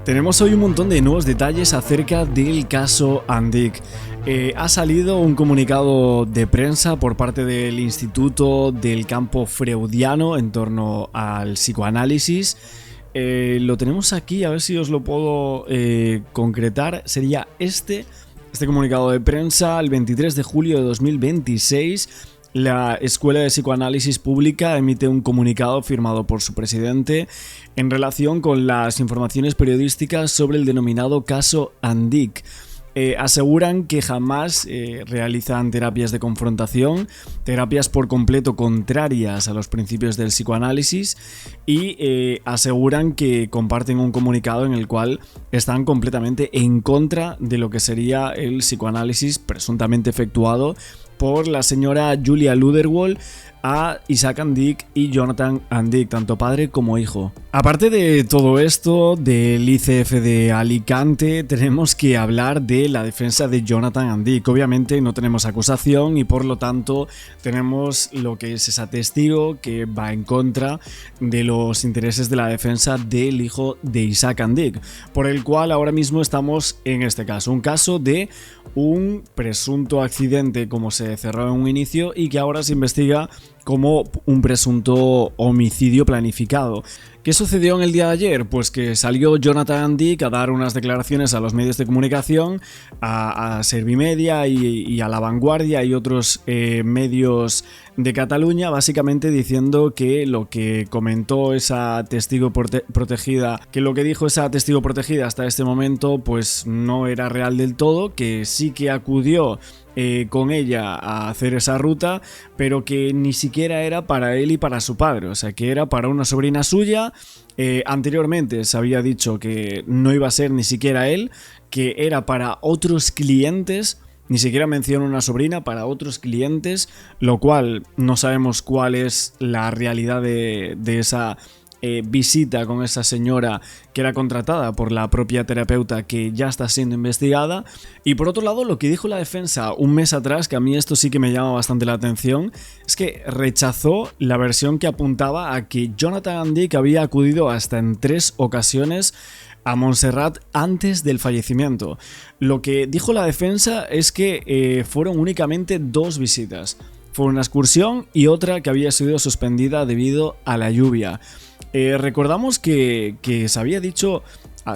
Tenemos hoy un montón de nuevos detalles acerca del caso Andic. Ha salido un comunicado de prensa por parte del Instituto del Campo Freudiano en torno al psicoanálisis. Lo tenemos aquí, a ver si os lo puedo concretar. Sería este comunicado de prensa el 23 de julio de 2026. La Escuela de Psicoanálisis Pública emite un comunicado firmado por su presidente en relación con las informaciones periodísticas sobre el denominado caso Andic. Aseguran que jamás realizan terapias de confrontación, terapias por completo contrarias a los principios del psicoanálisis y aseguran que comparten un comunicado en el cual están completamente en contra de lo que sería el psicoanálisis presuntamente efectuado por la señora Julia Luderwohl a Isaac Andic y Jonathan Andic, tanto padre como hijo. Aparte de todo esto, del ICF de Alicante, tenemos que hablar de la defensa de Jonathan Andic. Obviamente no tenemos acusación y por lo tanto tenemos lo que es ese testigo que va en contra de los intereses de la defensa del hijo de Isaac Andic, por el cual ahora mismo estamos en este caso, un caso de un presunto accidente como se cerró en un inicio y que ahora se investiga como un presunto homicidio planificado. ¿Qué sucedió en el día de ayer? Pues que salió Jonathan Andic a dar unas declaraciones a los medios de comunicación, a Servimedia y a La Vanguardia y otros medios de Cataluña, básicamente diciendo que lo que comentó esa testigo protegida, que lo que dijo esa testigo protegida hasta este momento pues no era real del todo, que sí que acudió con ella a hacer esa ruta, pero que ni siquiera era para él y para su padre, o sea que era para una sobrina suya. Anteriormente se había dicho que no iba a ser ni siquiera él, que era para otros clientes. Ni siquiera menciona una sobrina, para otros clientes, lo cual no sabemos cuál es la realidad de esa visita con esa señora que era contratada por la propia terapeuta que ya está siendo investigada. Y por otro lado, lo que dijo la defensa un mes atrás, que a mí esto sí que me llama bastante la atención, es que rechazó la versión que apuntaba a que Jonathan Andic había acudido hasta en 3 ocasiones a Montserrat antes del fallecimiento. Lo que dijo la defensa es que fueron únicamente 2 visitas. Fue una excursión y otra que había sido suspendida debido a la lluvia. Recordamos que se había dicho,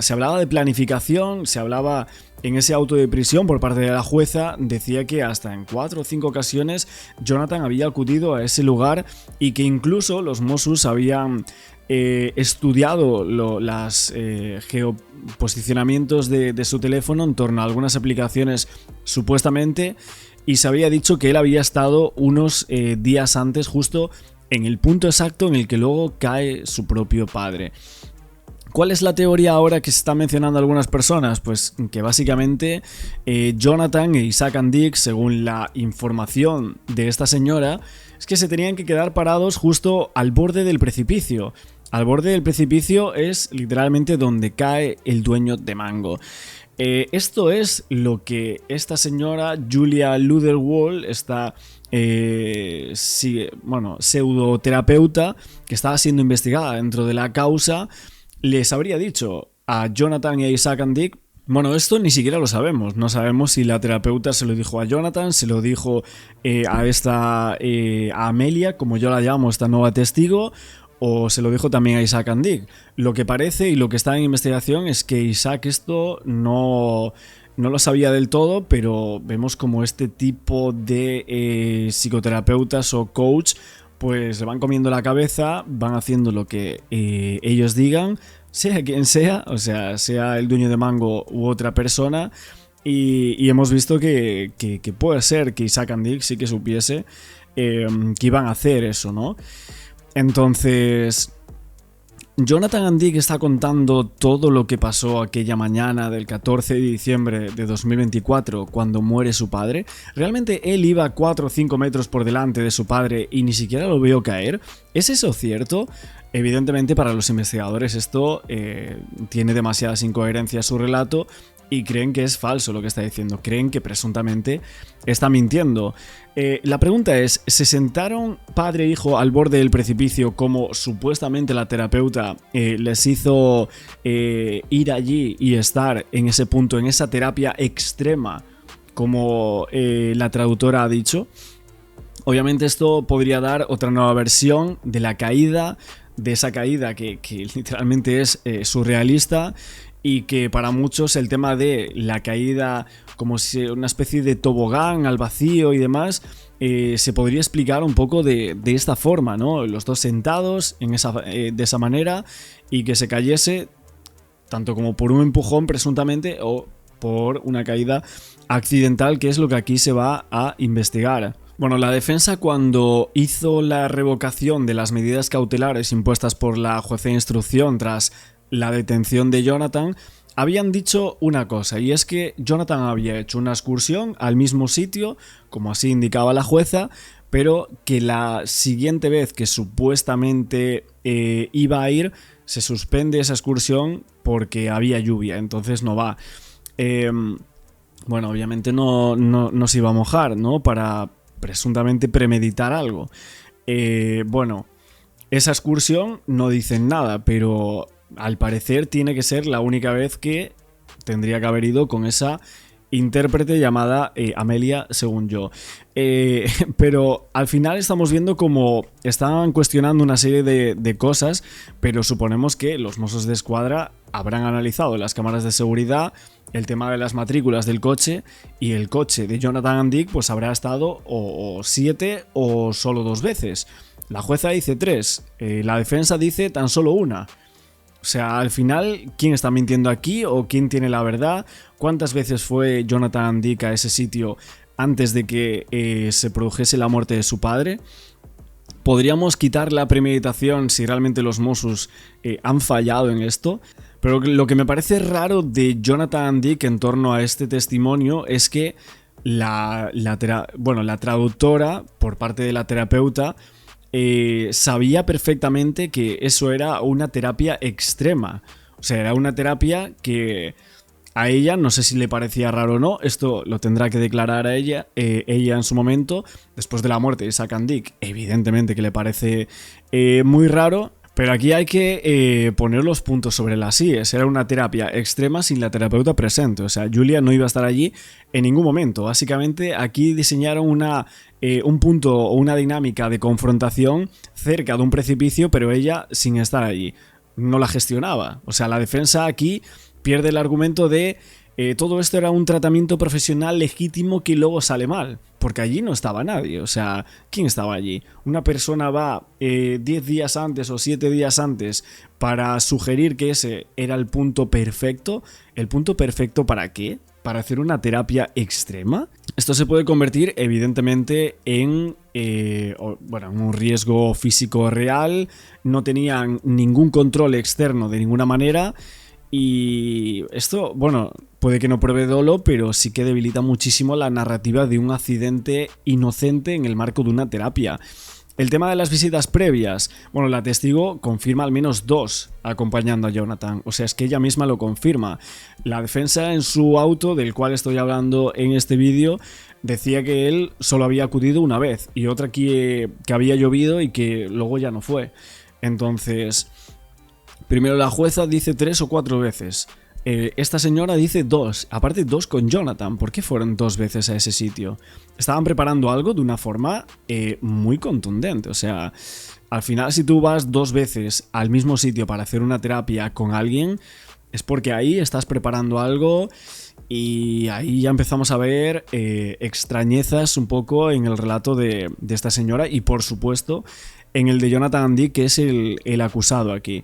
se hablaba de planificación, se hablaba en ese auto de prisión por parte de la jueza, decía que hasta en 4 o 5 ocasiones Jonathan había acudido a ese lugar y que incluso los Mossos habían estudiado los geoposicionamientos de su teléfono en torno a algunas aplicaciones supuestamente, y se había dicho que él había estado unos días antes justo en el punto exacto en el que luego cae su propio padre. ¿Cuál es la teoría ahora que se está mencionando algunas personas? Pues que básicamente Jonathan e Isaac Andic, según la información de esta señora, es que se tenían que quedar parados justo al borde del precipicio. Al borde del precipicio es literalmente donde cae el dueño de Mango. Esto es lo que esta señora Julia Luderwohl, esta pseudoterapeuta que estaba siendo investigada dentro de la causa, les habría dicho a Jonathan y a Isaac Andic. Bueno, esto ni siquiera lo sabemos. No sabemos si la terapeuta se lo dijo a Jonathan, se lo dijo a Amelia, como yo la llamo, esta nueva testigo, o se lo dijo también a Isaac Andic. Lo que parece y lo que está en investigación es que Isaac esto no lo sabía del todo, pero vemos como este tipo de psicoterapeutas o coach pues le van comiendo la cabeza, van haciendo lo que ellos digan, sea quien sea, o sea el dueño de Mango u otra persona, y hemos visto que puede ser que Isaac Andic sí que supiese que iban a hacer eso, ¿no? Entonces, Jonathan Andic está contando todo lo que pasó aquella mañana del 14 de diciembre de 2024 cuando muere su padre. ¿Realmente él iba 4 o 5 metros por delante de su padre y ni siquiera lo vio caer? ¿Es eso cierto? Evidentemente para los investigadores esto tiene demasiadas incoherencias su relato y creen que es falso lo que está diciendo, creen que presuntamente está mintiendo. La pregunta es, ¿se sentaron padre e hijo al borde del precipicio como supuestamente la terapeuta les hizo ir allí y estar en ese punto, en esa terapia extrema, como la traductora ha dicho? Obviamente esto podría dar otra nueva versión de la caída, de esa caída que literalmente es surrealista, y que para muchos el tema de la caída como si una especie de tobogán al vacío y demás se podría explicar un poco de esta forma, ¿no? Los dos sentados de esa manera, y que se cayese tanto como por un empujón presuntamente o por una caída accidental, que es lo que aquí se va a investigar. Bueno, la defensa, cuando hizo la revocación de las medidas cautelares impuestas por la jueza de instrucción tras la detención de Jonathan, habían dicho una cosa, y es que Jonathan había hecho una excursión al mismo sitio, como así indicaba la jueza, pero que la siguiente vez que supuestamente iba a ir, se suspende esa excursión porque había lluvia, entonces no va. Bueno, obviamente no se iba a mojar, ¿no? Para presuntamente premeditar algo. Bueno, esa excursión no dicen nada, pero al parecer tiene que ser la única vez que tendría que haber ido con esa intérprete llamada Amelia, según yo. Pero al final estamos viendo como estaban cuestionando una serie de cosas, pero suponemos que los Mossos de Escuadra habrán analizado las cámaras de seguridad, el tema de las matrículas del coche, y el coche de Jonathan and Dick pues habrá estado o 7 o solo 2 veces. La jueza dice 3, la defensa dice tan solo una. O sea, al final, ¿quién está mintiendo aquí o quién tiene la verdad? ¿Cuántas veces fue Jonathan and Dick a ese sitio antes de que se produjese la muerte de su padre? ¿Podríamos quitar la premeditación si realmente los Mossos han fallado en esto? Pero lo que me parece raro de Jonathan and Dick en torno a este testimonio es que la traductora, por parte de la terapeuta, sabía perfectamente que eso era una terapia extrema. O sea, era una terapia que a ella, no sé si le parecía raro o no, esto lo tendrá que declarar a ella en su momento, después de la muerte de Isaac and Dick. Evidentemente que le parece muy raro, pero aquí hay que poner los puntos sobre las íes. Era una terapia extrema sin la terapeuta presente. O sea, Julia no iba a estar allí en ningún momento. Básicamente aquí diseñaron un punto o una dinámica de confrontación cerca de un precipicio, pero ella sin estar allí. No la gestionaba. O sea, la defensa aquí pierde el argumento de todo esto era un tratamiento profesional legítimo que luego sale mal, porque allí no estaba nadie. O sea, ¿quién estaba allí? Una persona va 10 días antes o 7 días antes para sugerir que ese era el punto perfecto. ¿El punto perfecto para qué? ¿Para hacer una terapia extrema? Esto se puede convertir evidentemente en un riesgo físico real. No tenían ningún control externo de ninguna manera. Y esto, bueno, puede que no pruebe dolo, pero sí que debilita muchísimo la narrativa de un accidente inocente en el marco de una terapia. El tema de las visitas previas, bueno, la testigo confirma al menos 2 acompañando a Jonathan, o sea, es que ella misma lo confirma. La defensa en su auto, del cual estoy hablando en este vídeo, decía que él solo había acudido una vez y otra que había llovido y que luego ya no fue. Entonces, primero la jueza dice 3 o 4 veces. Esta señora dice 2, aparte 2 con Jonathan. ¿Por qué fueron 2 veces a ese sitio? Estaban preparando algo de una forma muy contundente. O sea, al final si tú vas 2 veces al mismo sitio para hacer una terapia con alguien, es porque ahí estás preparando algo, y ahí ya empezamos a ver extrañezas un poco en el relato de esta señora y por supuesto en el de Jonathan and Dick, que es el acusado aquí.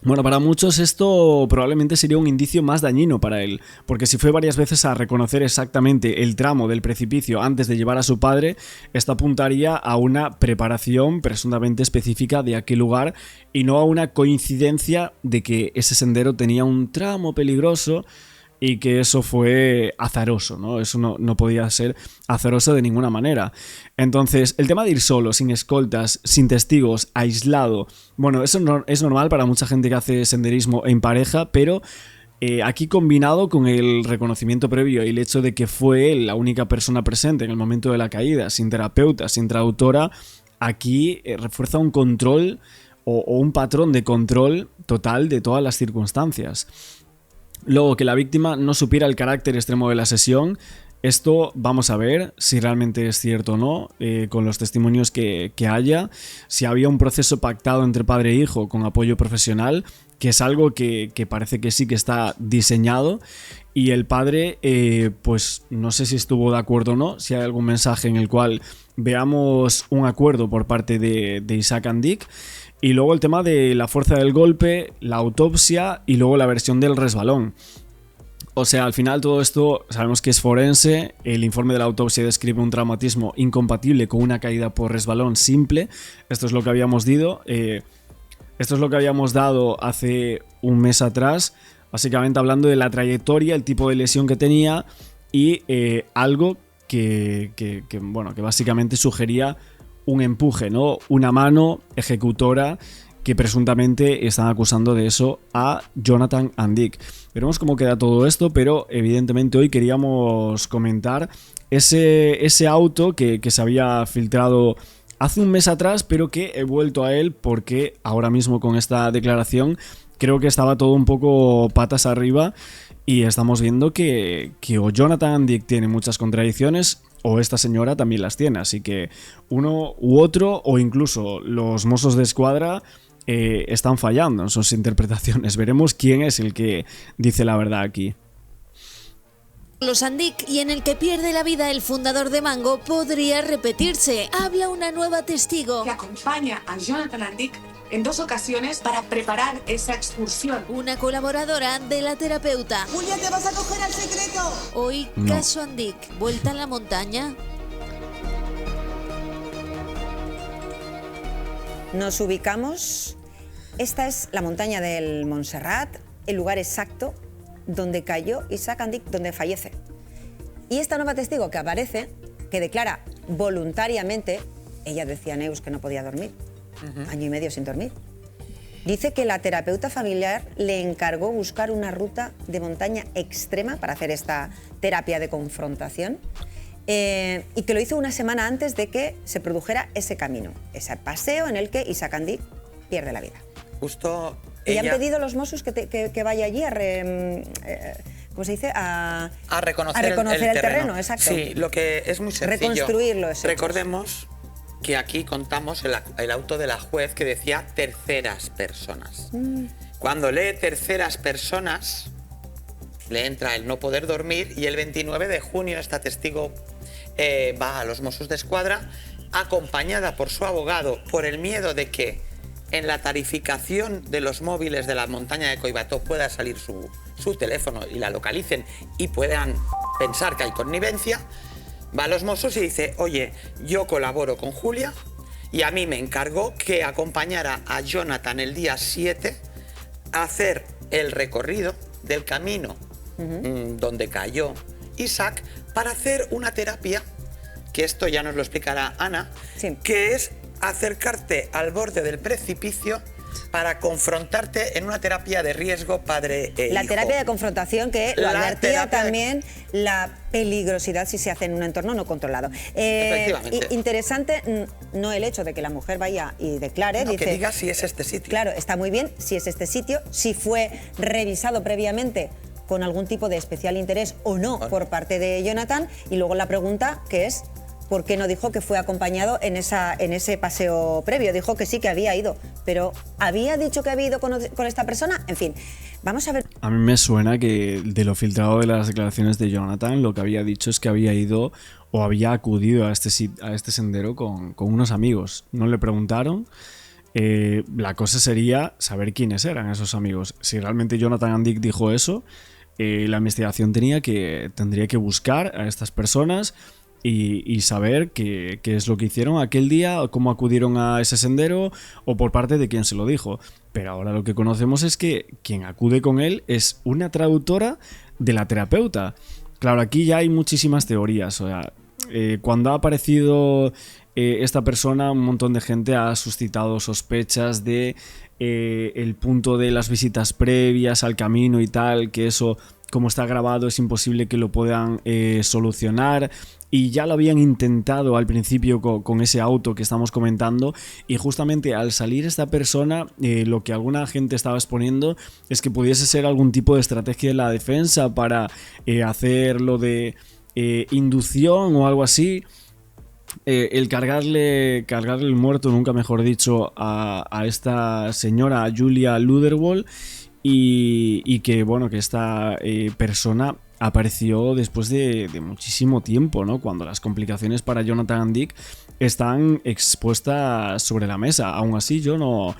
Bueno, para muchos esto probablemente sería un indicio más dañino para él, porque si fue varias veces a reconocer exactamente el tramo del precipicio antes de llevar a su padre, esto apuntaría a una preparación presuntamente específica de aquel lugar y no a una coincidencia de que ese sendero tenía un tramo peligroso y que eso fue azaroso, ¿no? Eso no podía ser azaroso de ninguna manera. Entonces, el tema de ir solo, sin escoltas, sin testigos, aislado, bueno, eso no, es normal para mucha gente que hace senderismo en pareja, pero Aquí combinado con el reconocimiento previo y el hecho de que fue él la única persona presente en el momento de la caída, sin terapeuta, sin traductora, aquí refuerza un control o un patrón de control total de todas las circunstancias. Luego, que la víctima no supiera el carácter extremo de la sesión. Esto vamos a ver si realmente es cierto o no, con los testimonios que haya, si había un proceso pactado entre padre e hijo con apoyo profesional, que es algo que parece que sí que está diseñado, y el padre, pues no sé si estuvo de acuerdo o no, si hay algún mensaje en el cual veamos un acuerdo por parte de Isaac and Dick. Y luego el tema de la fuerza del golpe, la autopsia y luego la versión del resbalón. O sea, al final todo esto sabemos que es forense. El informe de la autopsia describe un traumatismo incompatible con una caída por resbalón simple. Esto es lo que habíamos dado hace un mes atrás, básicamente hablando de la trayectoria, el tipo de lesión que tenía y algo que básicamente sugería un empuje, ¿no? Una mano ejecutora, que presuntamente están acusando de eso a Jonathan and Dick. Veremos cómo queda todo esto, pero evidentemente hoy queríamos comentar ese auto que se había filtrado hace un mes atrás, pero que he vuelto a él porque ahora mismo con esta declaración creo que estaba todo un poco patas arriba y estamos viendo que o Jonathan and Dick tiene muchas contradicciones o esta señora también las tiene, así que uno u otro o incluso los Mossos de Escuadra están fallando en sus interpretaciones. Veremos quién es el que dice la verdad aquí. Los and Dick, y en el que pierde la vida el fundador de Mango, podría repetirse. Habla una nueva testigo que acompaña a Jonathan and Dick en 2 ocasiones para preparar esa excursión. Una colaboradora de la terapeuta. Julia, ¿te vas a coger al secreto? Hoy, caso and Dick, vuelta a la montaña. Nos ubicamos. Esta es la montaña del Montserrat, el lugar exacto donde cayó Isaac and Dick, donde fallece. Y esta nueva testigo que aparece, que declara voluntariamente, ella decía a Neus que no podía dormir, año y medio sin dormir, dice que la terapeuta familiar le encargó buscar una ruta de montaña extrema para hacer esta terapia de confrontación, y que lo hizo una semana antes de que se produjera ese camino, ese paseo en el que Isaac and Dick pierde la vida. Justo y han pedido los Mossos que vaya allí a ¿cómo se dice? A reconocer, el terreno, exacto. Sí, lo que es muy sencillo. Reconstruirlo. Recordemos que aquí contamos el auto de la juez que decía terceras personas. Cuando lee terceras personas, le entra el no poder dormir, y el 29 de junio esta testigo va a los Mossos de Escuadra acompañada por su abogado por el miedo de que en la tarificación de los móviles de la montaña de Coibató pueda salir su teléfono y la localicen y puedan pensar que hay connivencia. Va a los Mossos y dice: oye, yo colaboro con Julia y a mí me encargó que acompañara a Jonathan el día 7 a hacer el recorrido del camino donde cayó Isaac para hacer una terapia, que esto ya nos lo explicará Ana, sí, que es acercarte al borde del precipicio para confrontarte en una terapia de riesgo padre e hijo. La terapia de confrontación, que lo advertía también la peligrosidad si se hace en un entorno no controlado. Efectivamente. Interesante, no el hecho de que la mujer vaya y declare. No, dice, que diga si es este sitio. Claro, está muy bien si es este sitio, si fue revisado previamente con algún tipo de especial interés o no por parte de Jonathan, y luego la pregunta que es: ¿por qué no dijo que fue acompañado en ese paseo previo? Dijo que sí, que había ido, pero ¿había dicho que había ido con esta persona? En fin, vamos a ver. A mí me suena que de lo filtrado de las declaraciones de Jonathan, lo que había dicho es que había ido o había acudido a este sendero con unos amigos. No le preguntaron. La cosa sería saber quiénes eran esos amigos. Si realmente Jonathan and Dick dijo eso, la investigación tendría que buscar a estas personas y saber qué es lo que hicieron aquel día, cómo acudieron a ese sendero o por parte de quién se lo dijo. Pero ahora lo que conocemos es que quien acude con él es una traductora de la terapeuta. Claro, aquí ya hay muchísimas teorías. O sea, cuando ha aparecido esta persona, un montón de gente ha suscitado sospechas de el punto de las visitas previas al camino y tal, que eso, como está grabado, es imposible que lo puedan solucionar. Y ya lo habían intentado al principio con ese auto que estamos comentando, y justamente al salir esta persona, lo que alguna gente estaba exponiendo es que pudiese ser algún tipo de estrategia de la defensa para hacer lo de inducción o algo así. El cargarle el muerto, nunca mejor dicho, a esta señora, a Julia Luderwohl, y que bueno, que esta persona apareció después de muchísimo tiempo, ¿no? Cuando las complicaciones para Jonathan Dick están expuestas sobre la mesa. Aún así, yo no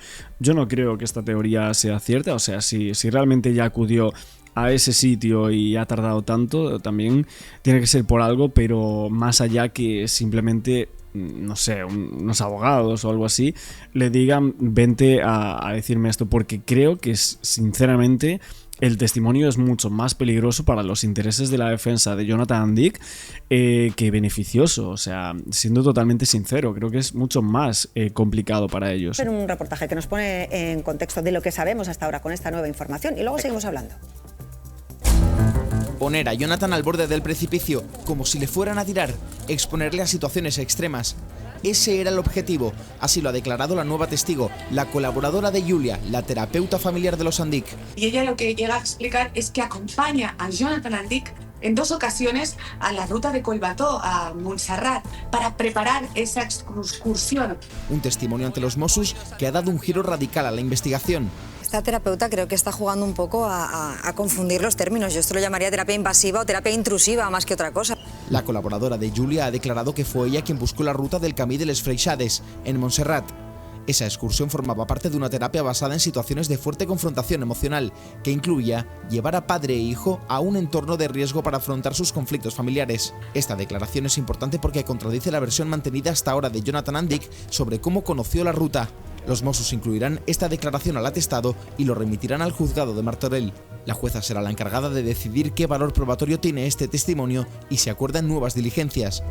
creo que esta teoría sea cierta. O sea, si realmente ya acudió a ese sitio y ha tardado tanto, también tiene que ser por algo, pero más allá que simplemente, no sé, unos abogados o algo así le digan vente a decirme esto, porque creo que sinceramente el testimonio es mucho más peligroso para los intereses de la defensa de Jonathan Dick que beneficioso. O sea, siendo totalmente sincero, creo que es mucho más complicado para ellos. Pero un reportaje que nos pone en contexto de lo que sabemos hasta ahora con esta nueva información, y luego seguimos hablando. Poner a Jonathan al borde del precipicio, como si le fueran a tirar, exponerle a situaciones extremas. Ese era el objetivo, así lo ha declarado la nueva testigo, la colaboradora de Julia, la terapeuta familiar de los Andic. Y ella lo que llega a explicar es que acompaña a Jonathan Andic en 2 ocasiones a la ruta de Collbató, a Montserrat, para preparar esa excursión. Un testimonio ante los Mossos que ha dado un giro radical a la investigación. Esta terapeuta creo que está jugando un poco a confundir los términos. Yo esto lo llamaría terapia invasiva o terapia intrusiva más que otra cosa. La colaboradora de Julia ha declarado que fue ella quien buscó la ruta del Camí de les Freixades, en Montserrat. Esa excursión formaba parte de una terapia basada en situaciones de fuerte confrontación emocional, que incluía llevar a padre e hijo a un entorno de riesgo para afrontar sus conflictos familiares. Esta declaración es importante porque contradice la versión mantenida hasta ahora de Jonathan Andic sobre cómo conoció la ruta. Los Mossos incluirán esta declaración al atestado y lo remitirán al juzgado de Martorell. La jueza será la encargada de decidir qué valor probatorio tiene este testimonio y se acuerdan nuevas diligencias.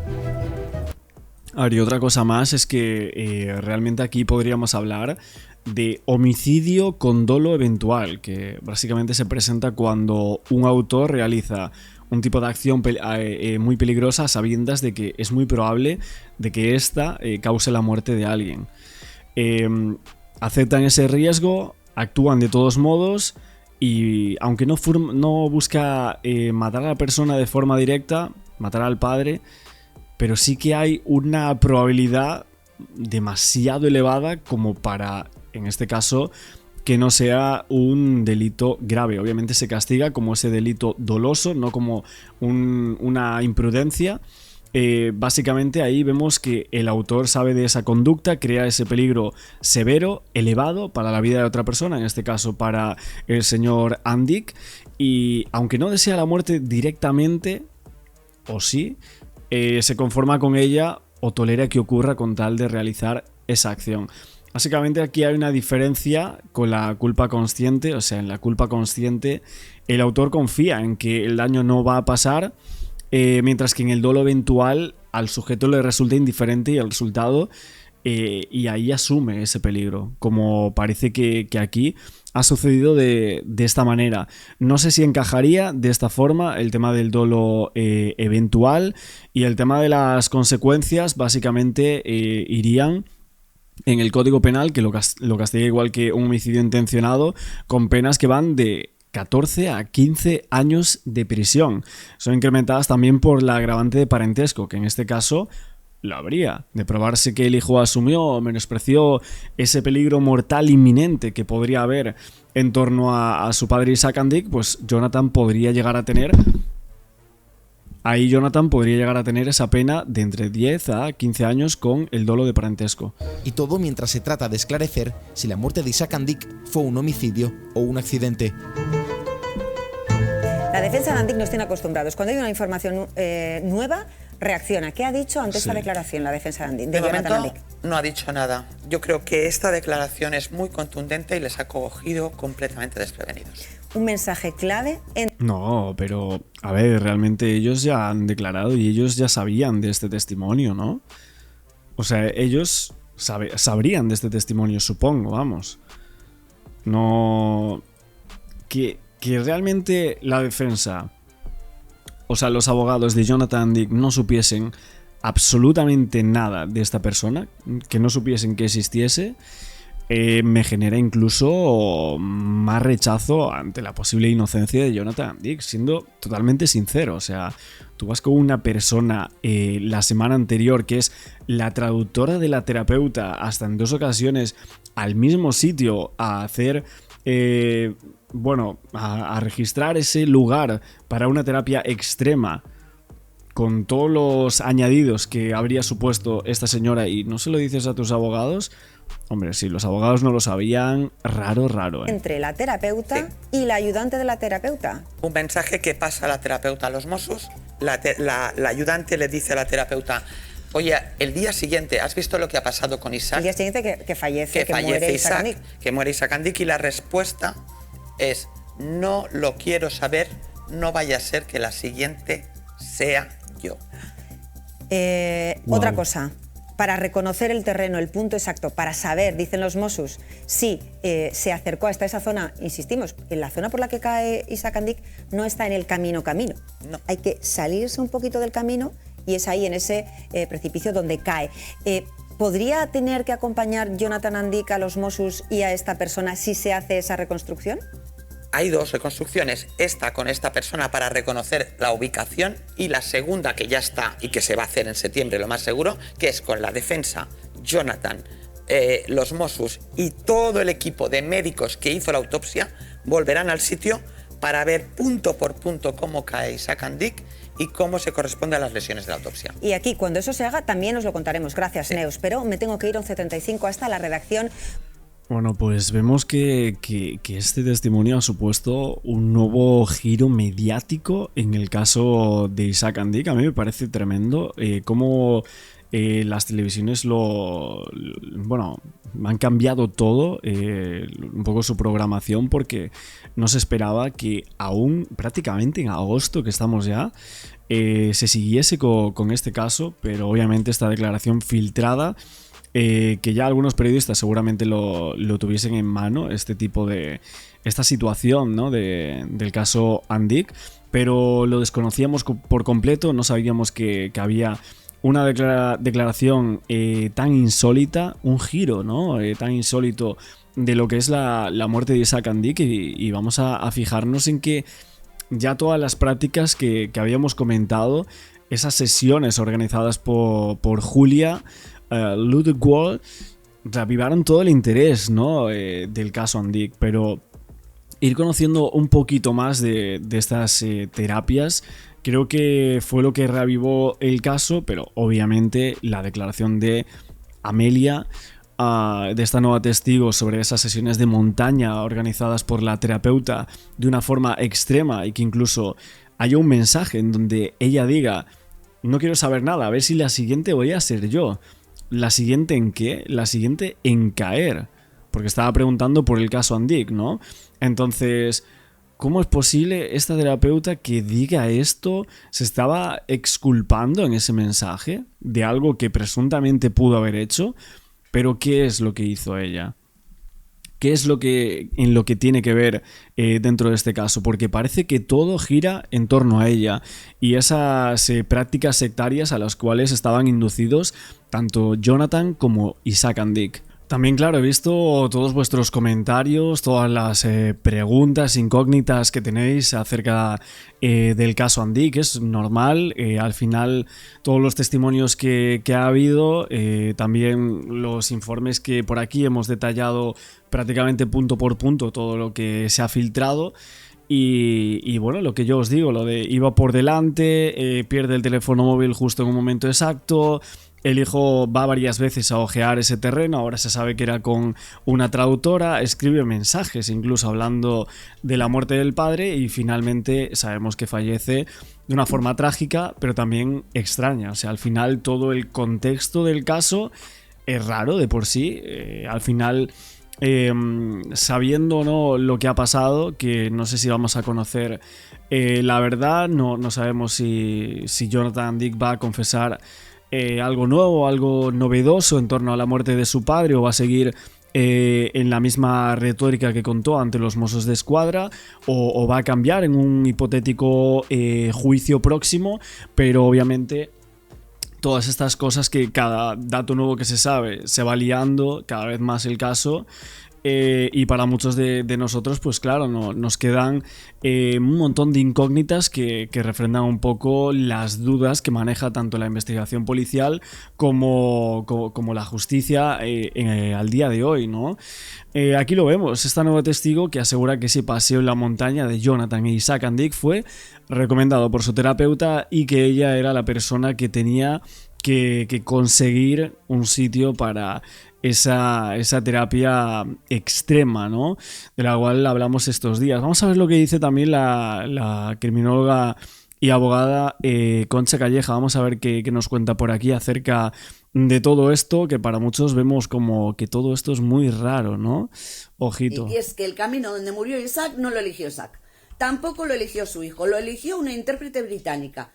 Y otra cosa más es que realmente aquí podríamos hablar de homicidio con dolo eventual, que básicamente se presenta cuando un autor realiza un tipo de acción muy peligrosa a sabiendas de que es muy probable de que ésta cause la muerte de alguien. Aceptan ese riesgo, actúan de todos modos y aunque no busca matar a la persona de forma directa, matar al padre, pero sí que hay una probabilidad demasiado elevada como para, en este caso, que no sea un delito grave. Obviamente se castiga como ese delito doloso, no como una imprudencia. Básicamente ahí vemos que el autor sabe de esa conducta, crea ese peligro severo, elevado para la vida de otra persona, en este caso para el señor Andic, y aunque no desea la muerte directamente, o sí, se conforma con ella o tolera que ocurra con tal de realizar esa acción. Básicamente aquí hay una diferencia con la culpa consciente. O sea, en la culpa consciente el autor confía en que el daño no va a pasar, mientras que en el dolo eventual al sujeto le resulta indiferente y el resultado, y ahí asume ese peligro, como parece que aquí ha sucedido de esta manera. No sé si encajaría de esta forma el tema del dolo eventual, y el tema de las consecuencias básicamente irían en el Código Penal, que lo castiga igual que un homicidio intencionado, con penas que van de 14 a 15 años de prisión. Son incrementadas también por la agravante de parentesco, que en este caso lo habría. De probarse que el hijo asumió o menospreció ese peligro mortal inminente que podría haber en torno a su padre Isaac Andic, pues Jonathan podría llegar a tener esa pena de entre 10 a 15 años con el dolo de parentesco. Y todo mientras se trata de esclarecer si la muerte de Isaac Andic fue un homicidio o un accidente. La defensa de Andic nos tiene acostumbrados. Cuando hay una información nueva, reacciona. ¿Qué ha dicho ante esta declaración la defensa de Andic? De momento no ha dicho nada. Yo creo que esta declaración es muy contundente y les ha cogido completamente desprevenidos. Un mensaje clave en... No, pero a ver, realmente ellos ya han declarado y ellos ya sabían de este testimonio, ¿no? O sea, ellos sabrían de este testimonio, supongo, vamos. No... Que realmente la defensa, o sea, los abogados de Jonathan Dick no supiesen absolutamente nada de esta persona, que no supiesen que existiese, me genera incluso más rechazo ante la posible inocencia de Jonathan Dick, siendo totalmente sincero. O sea, tú vas con una persona la semana anterior que es la traductora de la terapeuta, hasta en 2 ocasiones al mismo sitio a hacer... a registrar ese lugar para una terapia extrema con todos los añadidos que habría supuesto esta señora, y no se lo dices a tus abogados. Hombre, si los abogados no lo sabían, raro, ¿eh? Entre la terapeuta y la ayudante de la terapeuta. Un mensaje que pasa a la terapeuta a los Mossos, la ayudante le dice a la terapeuta: oye, el día siguiente, ¿has visto lo que ha pasado con Isaac? El día siguiente que fallece, que muere Isaac Andic. Que muere Isaac Andic, y la respuesta es: no lo quiero saber, no vaya a ser que la siguiente sea yo. Otra cosa, para reconocer el terreno, el punto exacto, para saber, dicen los Mossos, si se acercó hasta esa zona, insistimos, en la zona por la que cae Isaac Andic no está en el camino. No. Hay que salirse un poquito del camino y es ahí, en ese precipicio, donde cae. ¿Podría tener que acompañar Jonathan Andic a los Mossos y a esta persona si se hace esa reconstrucción? Hay 2 reconstrucciones, esta con esta persona para reconocer la ubicación, y la segunda que ya está y que se va a hacer en septiembre, lo más seguro, que es con la defensa, Jonathan, los Mossos y todo el equipo de médicos que hizo la autopsia volverán al sitio para ver punto por punto cómo cae Isaac Andic y cómo se corresponde a las lesiones de la autopsia. Y aquí, cuando eso se haga, también os lo contaremos. Gracias, Neus. Pero me tengo que ir 11:35 hasta la redacción. Bueno, pues vemos que este testimonio ha supuesto un nuevo giro mediático en el caso de Isaac Andic. A mí me parece tremendo cómo las televisiones han cambiado todo, un poco su programación, porque no se esperaba que aún prácticamente en agosto, que estamos ya, se siguiese con este caso, pero obviamente esta declaración filtrada, que ya algunos periodistas seguramente lo tuviesen en mano, esta situación, ¿no? del caso Andic, pero lo desconocíamos por completo. No sabíamos que había una declaración tan insólita, un giro, ¿no? Tan insólito de lo que es la muerte de Isaac Andic, y vamos a fijarnos en que ya todas las prácticas que habíamos comentado, esas sesiones organizadas por Julia Ludwig, reavivaron todo el interés, ¿no? Del caso Andic, pero ir conociendo un poquito más de estas terapias creo que fue lo que reavivó el caso, pero obviamente la declaración de Amelia, de esta nueva testigo, sobre esas sesiones de montaña organizadas por la terapeuta de una forma extrema, y que incluso haya un mensaje en donde ella diga: no quiero saber nada, a ver si la siguiente voy a ser yo. ¿La siguiente en qué? La siguiente en caer, porque estaba preguntando por el caso Andic, ¿no? Entonces, ¿cómo es posible esta terapeuta que diga esto? ¿Se estaba exculpando en ese mensaje de algo que presuntamente pudo haber hecho? Pero ¿qué es lo que hizo ella? ¿Qué es en lo que tiene que ver dentro de este caso? Porque parece que todo gira en torno a ella y esas prácticas sectarias a las cuales estaban inducidos tanto Jonathan como Isaac Andic. También, claro, he visto todos vuestros comentarios, todas las preguntas incógnitas que tenéis acerca del caso Andic. Es normal, al final todos los testimonios que ha habido, también los informes que por aquí hemos detallado prácticamente punto por punto, todo lo que se ha filtrado. Y bueno, lo que yo os digo, lo de iba por delante, pierde el teléfono móvil justo en un momento exacto. El hijo va varias veces a ojear ese terreno, ahora se sabe que era con una traductora, escribe mensajes incluso hablando de la muerte del padre, y finalmente sabemos que fallece de una forma trágica, pero también extraña. O sea, al final todo el contexto del caso es raro de por sí. Al final, sabiendo, ¿no?, lo que ha pasado, que no sé si vamos a conocer la verdad, no sabemos si Jonathan Andic va a confesar algo nuevo, algo novedoso en torno a la muerte de su padre, o va a seguir en la misma retórica que contó ante los Mossos de Escuadra o va a cambiar en un hipotético juicio próximo, pero obviamente todas estas cosas, que cada dato nuevo que se sabe se va liando cada vez más el caso. Y para muchos de nosotros, pues claro, nos quedan un montón de incógnitas que refrendan un poco las dudas que maneja tanto la investigación policial como la justicia al día de hoy, ¿no? Aquí lo vemos, esta nueva testigo que asegura que ese paseo en la montaña de Jonathan e Isaac Andic fue recomendado por su terapeuta y que ella era la persona que tenía que conseguir un sitio para esa terapia extrema, ¿no? De la cual hablamos estos días. Vamos a ver lo que dice también la criminóloga y abogada Concha Calleja. Vamos a ver qué nos cuenta por aquí acerca de todo esto, que para muchos vemos como que todo esto es muy raro, ¿no? Ojito. Y es que el camino donde murió Isaac no lo eligió Isaac. Tampoco lo eligió su hijo, lo eligió una intérprete británica,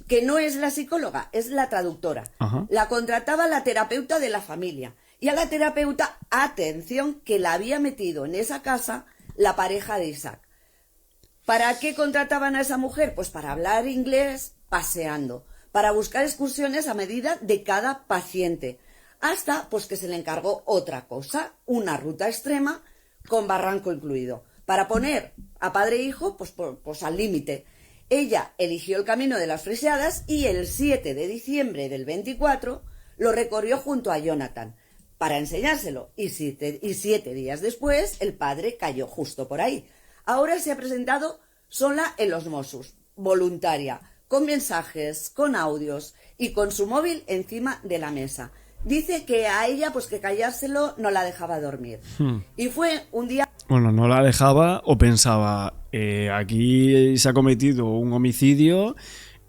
que no es la psicóloga, es la traductora. Ajá. La contrataba la terapeuta de la familia. Y a la terapeuta, atención, que la había metido en esa casa la pareja de Isaac. ¿Para qué contrataban a esa mujer? Pues para hablar inglés paseando, para buscar excursiones a medida de cada paciente, hasta pues que se le encargó otra cosa, una ruta extrema con barranco incluido, para poner a padre e hijo pues al límite. Ella eligió el camino de las Freixadas y el 7 de diciembre del 24 lo recorrió junto a Jonathan para enseñárselo, y 7 días después el padre cayó justo por ahí. Ahora se ha presentado sola en los Mossos, voluntaria, con mensajes, con audios y con su móvil encima de la mesa. Dice que a ella, pues que callárselo no la dejaba dormir. Y fue un día... Bueno, no la dejaba o pensaba, aquí se ha cometido un homicidio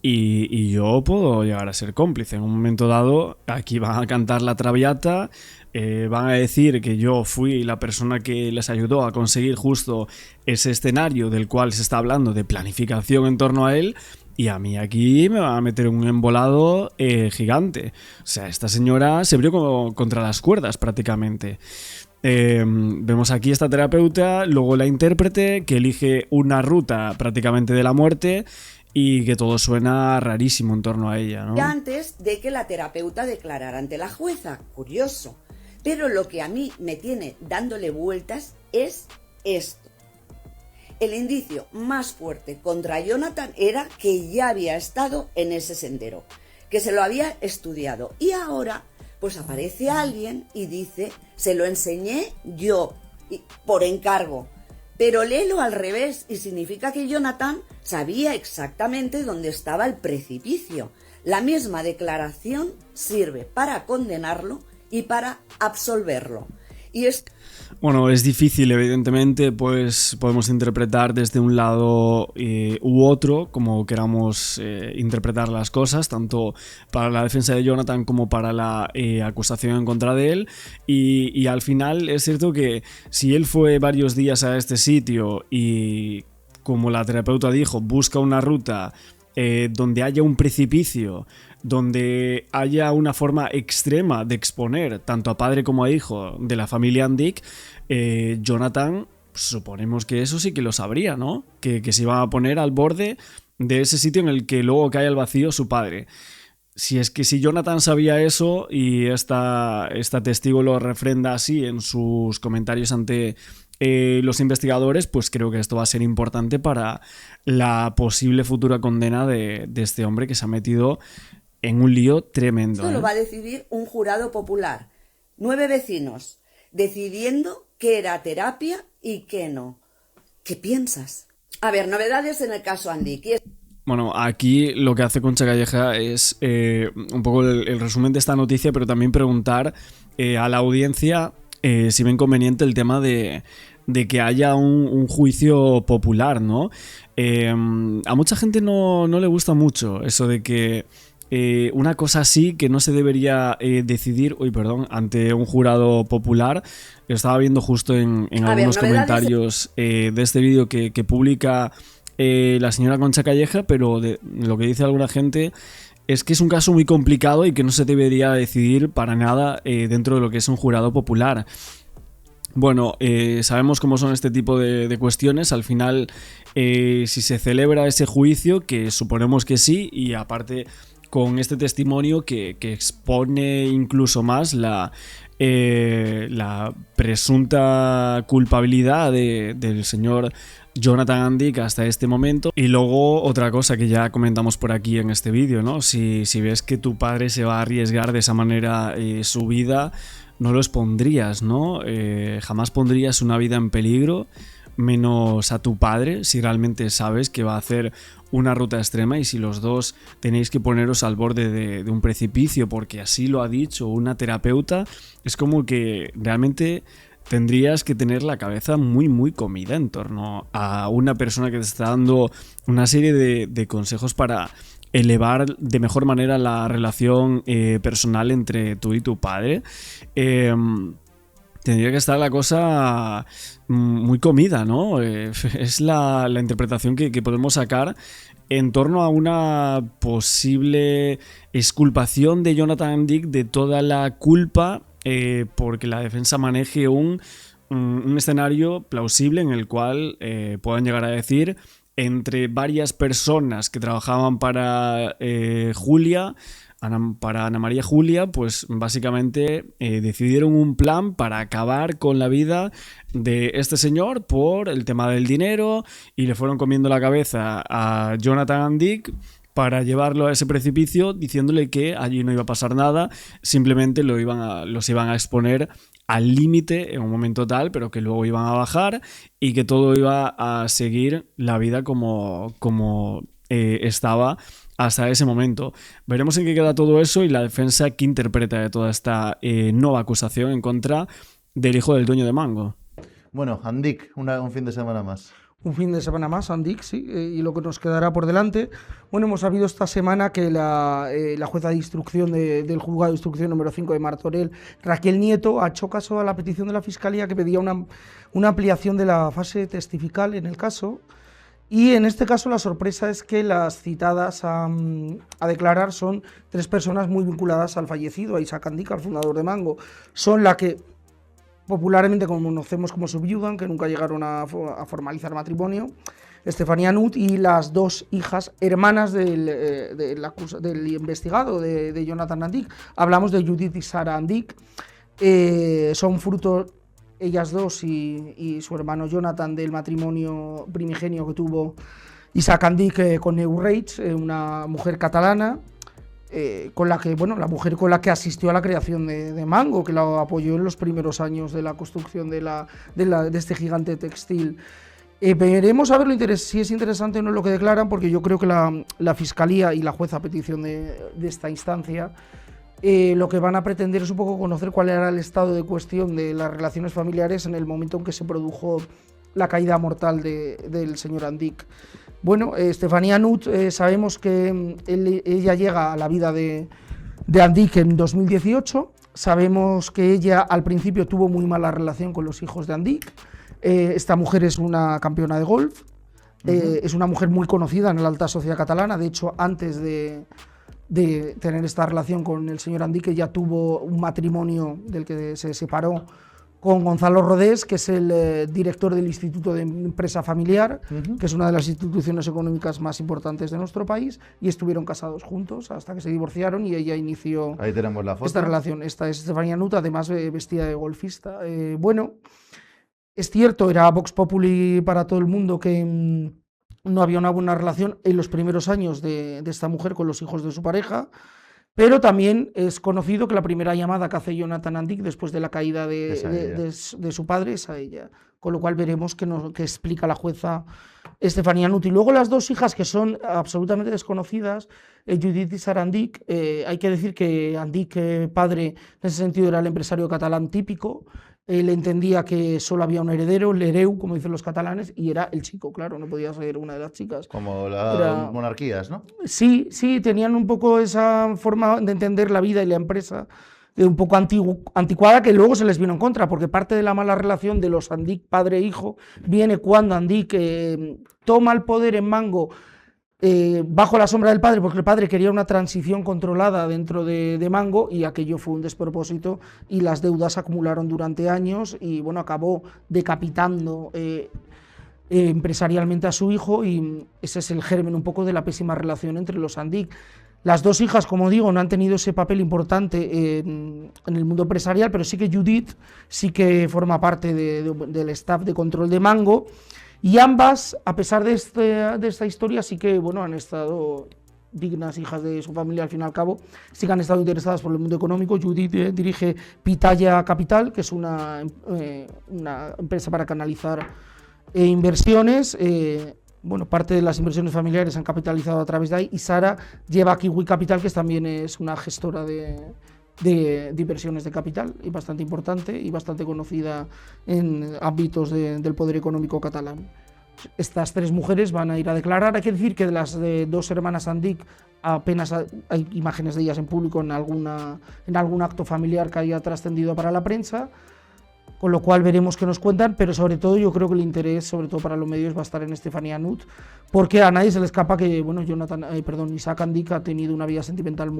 y yo puedo llegar a ser cómplice. En un momento dado, aquí van a cantar la Traviata, van a decir que yo fui la persona que les ayudó a conseguir justo ese escenario del cual se está hablando de planificación en torno a él, y a mí aquí me va a meter un embolado gigante. O sea, esta señora se abrió contra las cuerdas prácticamente. Vemos aquí esta terapeuta, luego la intérprete que elige una ruta prácticamente de la muerte y que todo suena rarísimo en torno a ella, ¿no? Antes de que la terapeuta declarara ante la jueza, curioso. Pero lo que a mí me tiene dándole vueltas es esto. El indicio más fuerte contra Jonathan era que ya había estado en ese sendero, que se lo había estudiado, y ahora pues aparece alguien y dice, se lo enseñé yo, por encargo. Pero léelo al revés y significa que Jonathan sabía exactamente dónde estaba el precipicio. La misma declaración sirve para condenarlo y para absolverlo. Y Bueno, es difícil, evidentemente, pues podemos interpretar desde un lado u otro, como queramos interpretar las cosas, tanto para la defensa de Jonathan como para la acusación en contra de él, y al final es cierto que si él fue varios días a este sitio y, como la terapeuta dijo, busca una ruta donde haya un precipicio, donde haya una forma extrema de exponer tanto a padre como a hijo de la familia Andic, Jonathan, suponemos que eso sí que lo sabría, ¿no? Que se iba a poner al borde de ese sitio en el que luego cae al vacío su padre. Si Jonathan sabía eso y esta testigo lo refrenda así en sus comentarios ante los investigadores, pues creo que esto va a ser importante para la posible futura condena de este hombre que se ha metido en un lío tremendo. Esto lo va a decidir un jurado popular. 9 vecinos decidiendo qué era terapia y qué no. ¿Qué piensas? A ver, novedades en el caso Andic. Bueno, aquí lo que hace Concha Calleja es un poco el resumen de esta noticia, pero también preguntar a la audiencia si ven conveniente el tema de que haya un juicio popular, ¿no? A mucha gente no le gusta mucho eso de que una cosa así que no se debería decidir, ante un jurado popular. Lo estaba viendo justo en algunos comentarios de este vídeo que publica la señora Concha Calleja, pero lo que dice alguna gente es que es un caso muy complicado y que no se debería decidir para nada dentro de lo que es un jurado popular. Bueno, sabemos cómo son este tipo de cuestiones. Al final, si se celebra ese juicio, que suponemos que sí, y aparte con este testimonio que expone incluso más la presunta culpabilidad del señor Jonathan Andick hasta este momento. Y luego otra cosa que ya comentamos por aquí en este vídeo, ¿no? Si ves que tu padre se va a arriesgar de esa manera su vida, no lo expondrías, ¿no? Jamás pondrías una vida en peligro, menos a tu padre, si realmente sabes que va a hacer una ruta extrema y si los dos tenéis que poneros al borde de un precipicio porque así lo ha dicho una terapeuta. Es como que realmente tendrías que tener la cabeza muy comida en torno a una persona que te está dando una serie de consejos para elevar de mejor manera la relación personal entre tú y tu padre. Tendría que estar la cosa muy comida, ¿no? Es la interpretación que podemos sacar en torno a una posible exculpación de Jonathan Andick de toda la culpa porque la defensa maneje un escenario plausible en el cual puedan llegar a decir, entre varias personas que trabajaban para Julia, para Ana María Julia, pues básicamente decidieron un plan para acabar con la vida de este señor por el tema del dinero y le fueron comiendo la cabeza a Jonathan Andick para llevarlo a ese precipicio diciéndole que allí no iba a pasar nada, simplemente los iban a exponer al límite en un momento tal, pero que luego iban a bajar y que todo iba a seguir la vida como estaba hasta ese momento. Veremos en qué queda todo eso y la defensa que interpreta de toda esta nueva acusación en contra del hijo del dueño de Mango. Bueno, Andick, un fin de semana más. Un fin de semana más, Andick, sí, y lo que nos quedará por delante. Bueno, hemos sabido esta semana que la jueza de instrucción del juzgado de instrucción número 5 de Martorell, Raquel Nieto, ha hecho caso a la petición de la Fiscalía que pedía una ampliación de la fase testifical en el caso. Y en este caso la sorpresa es que las citadas a declarar son 3 personas muy vinculadas al fallecido, a Isaac Andick, al fundador de Mango. Son la que popularmente conocemos como su viuda, que nunca llegaron a formalizar matrimonio, Estefanía Nut, y las 2 hijas hermanas del investigado, de Jonathan Andick. Hablamos de Judith y Sara Andick. Son fruto, ellas 2 y su hermano Jonathan, del matrimonio primigenio que tuvo Isaac Andick con Neurreich, una mujer catalana, la mujer con la que asistió a la creación de Mango, que la apoyó en los primeros años de la construcción de este gigante textil. Veremos a ver si es interesante o no lo que declaran, porque yo creo que la Fiscalía y la jueza a petición de esta instancia lo que van a pretender es un poco conocer cuál era el estado de cuestión de las relaciones familiares en el momento en que se produjo la caída mortal del señor Andick. Bueno, Estefanía Nut, sabemos que ella llega a la vida de Andick en 2018. Sabemos que ella al principio tuvo muy mala relación con los hijos de Andick. Esta mujer es una campeona de golf, es una mujer muy conocida en la alta sociedad catalana. De hecho, antes de tener esta relación con el señor Andick, ella tuvo un matrimonio del que se separó con Gonzalo Rodés, que es el director del Instituto de Empresa Familiar, que es una de las instituciones económicas más importantes de nuestro país, y estuvieron casados juntos hasta que se divorciaron y ella inició Ahí tenemos la foto. Esta relación. Esta es Estefanía Nut, además vestida de golfista. Bueno, es cierto, era Vox Populi para todo el mundo que no había una buena relación en los primeros años de esta mujer con los hijos de su pareja. Pero también es conocido que la primera llamada que hace Jonathan Andick después de la caída de su padre es a ella. Con lo cual veremos qué explica la jueza Estefanía Nut. Y luego las 2 hijas que son absolutamente desconocidas, Judith y Sara Andick. Hay que decir que Andick, padre, en ese sentido era el empresario catalán típico. Él entendía que solo había un heredero, l'hereu, como dicen los catalanes, y era el chico, claro, no podía ser una de las chicas. Como las monarquías, ¿no? Sí, tenían un poco esa forma de entender la vida y la empresa, un poco anticuada, que luego se les vino en contra, porque parte de la mala relación de los Andick padre e hijo viene cuando Andick toma el poder en Mango bajo la sombra del padre, porque el padre quería una transición controlada dentro de Mango y aquello fue un despropósito y las deudas se acumularon durante años y bueno, acabó decapitando empresarialmente a su hijo y ese es el germen un poco de la pésima relación entre los Andic. Las dos hijas, como digo, no han tenido ese papel importante en el mundo empresarial, pero sí que Judith sí que forma parte del staff de control de Mango. Y ambas, a pesar de esta historia, sí que bueno, han estado dignas hijas de su familia al fin y al cabo, sí que han estado interesadas por el mundo económico. Judith dirige Pitaya Capital, que es una empresa para canalizar inversiones. Bueno, parte de las inversiones familiares han capitalizado a través de ahí. Y Sara lleva Kiwi Capital, que también es una gestora de inversiones de capital y bastante importante y bastante conocida en ámbitos del poder económico catalán. Estas tres mujeres van a ir a declarar. Hay que decir que de las dos hermanas Andic apenas hay imágenes de ellas en público en algún acto familiar que haya trascendido para la prensa, con lo cual veremos qué nos cuentan, pero sobre todo yo creo que el interés, sobre todo para los medios, va a estar en Estefanía Nut, porque a nadie se le escapa que bueno, Isaac Andic tuvo una vida sentimental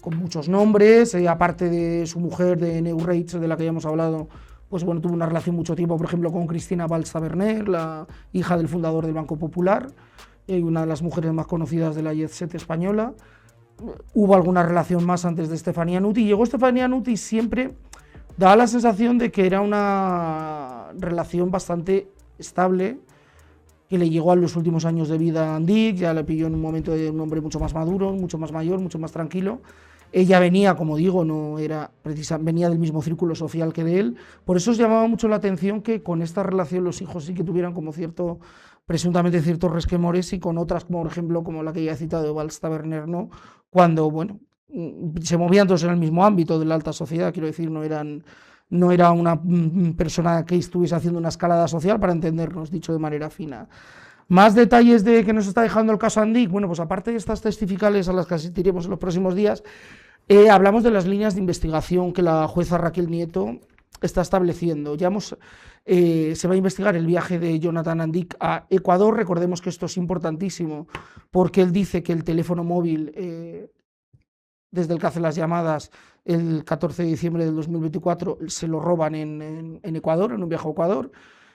con muchos nombres, aparte de su mujer, de Neurreitz, de la que ya hemos hablado, pues bueno, tuvo una relación mucho tiempo, por ejemplo, con Cristina Valls-Taberner, la hija del fundador del Banco Popular, una de las mujeres más conocidas de la jet set española. Hubo alguna relación más antes de Estefanía Nut y llegó Estefanía Nut y siempre daba la sensación de que era una relación bastante estable, que le llegó a los últimos años de vida a Andic, ya le pilló en un momento de un hombre mucho más maduro, mucho más mayor, mucho más tranquilo. Ella venía, como digo, venía del mismo círculo social que de él. Por eso os llamaba mucho la atención que con esta relación los hijos sí que tuvieran como presuntamente ciertos resquemores, y con otras, como por ejemplo, como la que ya he citado de Valls-Taberner, ¿no? Cuando, bueno, se movían todos en el mismo ámbito de la alta sociedad, quiero decir, no era una persona que estuviese haciendo una escalada social, para entendernos, dicho de manera fina. Más detalles de que nos está dejando el caso Andic. Bueno, pues aparte de estas testificales a las que asistiremos en los próximos días, hablamos de las líneas de investigación que la jueza Raquel Nieto está estableciendo. Se va a investigar el viaje de Jonathan Andic a Ecuador. Recordemos que esto es importantísimo porque él dice que el teléfono móvil, desde el que hace las llamadas el 14 de diciembre del 2024, se lo roban en Ecuador, en un viaje a Ecuador,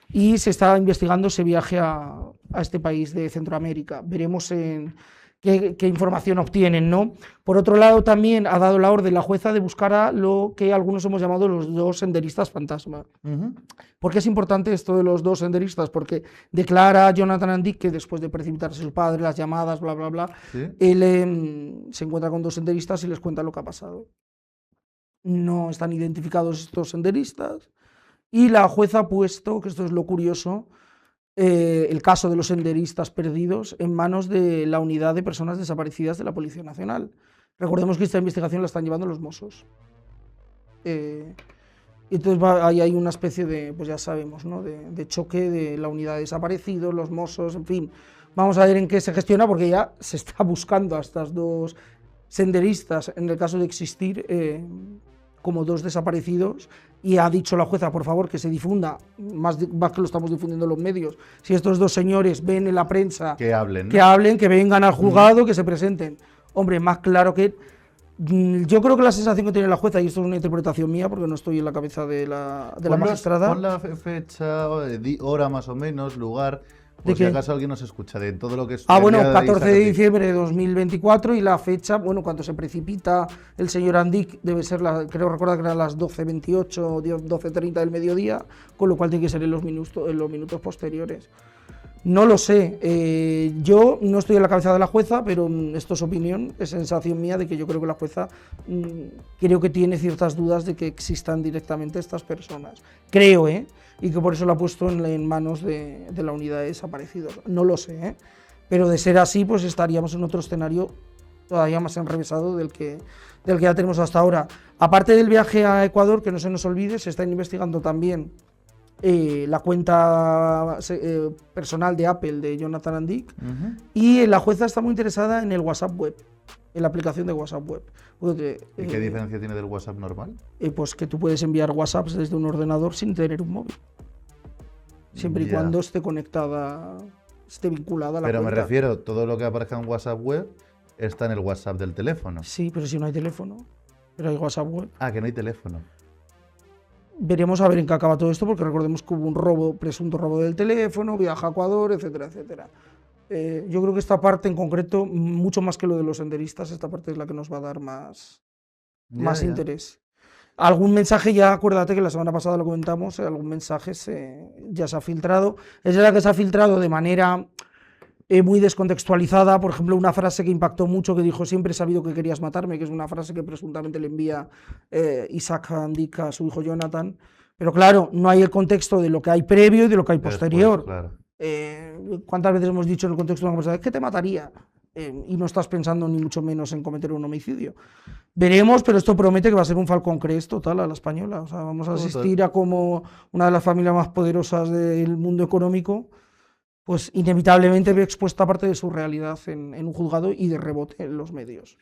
y se está investigando ese viaje a este país de Centroamérica. Veremos qué información obtienen, ¿no? Por otro lado, también ha dado la orden la jueza de buscar a lo que algunos hemos llamado los dos senderistas fantasma. ¿Por qué es importante esto de los dos senderistas? Porque declara Jonathan Andic que después de precipitarse su padre, las llamadas, bla, bla, bla, ¿sí? Él se encuentra con dos senderistas y les cuenta lo que ha pasado. No están identificados estos senderistas y la jueza ha puesto, que esto es lo curioso, el caso de los senderistas perdidos en manos de la unidad de personas desaparecidas de la Policía Nacional. Recordemos que esta investigación la están llevando los Mossos. Entonces ahí hay una especie de, pues ya sabemos, ¿no? de choque de la unidad de desaparecidos, los Mossos, en fin. Vamos a ver en qué se gestiona, porque ya se está buscando a estas dos senderistas, en el caso de existir, como dos desaparecidos, y ha dicho la jueza, por favor, que se difunda, más que lo estamos difundiendo en los medios. Si estos dos señores ven en la prensa, que hablen, ¿no? que vengan al juzgado, que se presenten. Hombre, más claro que... Yo creo que la sensación que tiene la jueza, y esto es una interpretación mía porque no estoy en la cabeza de la magistrada... Pon la fecha, hora más o menos, lugar... Por si acaso alguien nos escucha de todo lo que es... bueno, 14 de diciembre de 2024, y la fecha, bueno, cuando se precipita el señor Andic, debe ser, creo recordar que eran las 12:28 o 12:30 del mediodía, con lo cual tiene que ser en los minutos posteriores. No lo sé, yo no estoy en la cabeza de la jueza, pero esto es opinión, es sensación mía de que yo creo que la jueza creo que tiene ciertas dudas de que existan directamente estas personas. Creo, y que por eso lo ha puesto en manos de la unidad de desaparecidos. No lo sé, pero de ser así, pues estaríamos en otro escenario todavía más enrevesado del que ya tenemos hasta ahora. Aparte del viaje a Ecuador, que no se nos olvide, se está investigando también la cuenta personal de Apple de Jonathan Andic, y la jueza está muy interesada en el WhatsApp web, en la aplicación de WhatsApp web. ¿Y qué diferencia tiene del WhatsApp normal? Pues que tú puedes enviar WhatsApps desde un ordenador sin tener un móvil, siempre y cuando esté conectada esté vinculada a la Pero cuenta. me refiero, todo lo que aparezca en WhatsApp web está en el WhatsApp del teléfono. Sí, pero si no hay teléfono, pero hay WhatsApp web. Ah, que no hay teléfono. Veremos a ver en qué acaba todo esto, porque recordemos que hubo un robo, presunto robo del teléfono, viaje a Ecuador, etcétera, etcétera. Yo creo que esta parte en concreto, mucho más que lo de los senderistas, esta parte es la que nos va a dar más interés. Algún mensaje ya, acuérdate que la semana pasada lo comentamos, algún mensaje ya se ha filtrado. Es la que se ha filtrado de manera muy descontextualizada. Por ejemplo, una frase que impactó mucho que dijo: siempre he sabido que querías matarme, que es una frase que presuntamente le envía Isaac Handik a su hijo Jonathan. Pero claro, no hay el contexto de lo que hay previo y de lo que hay posterior. Después, claro. ¿Cuántas veces hemos dicho en el contexto de una conversación: es que te mataría? Y no estás pensando ni mucho menos en cometer un homicidio. Veremos, pero esto promete que va a ser un Falcon Crest total a la española. O sea, vamos a asistir a como una de las familias más poderosas del mundo económico, pues inevitablemente ve expuesta parte de su realidad en un juzgado y de rebote en los medios.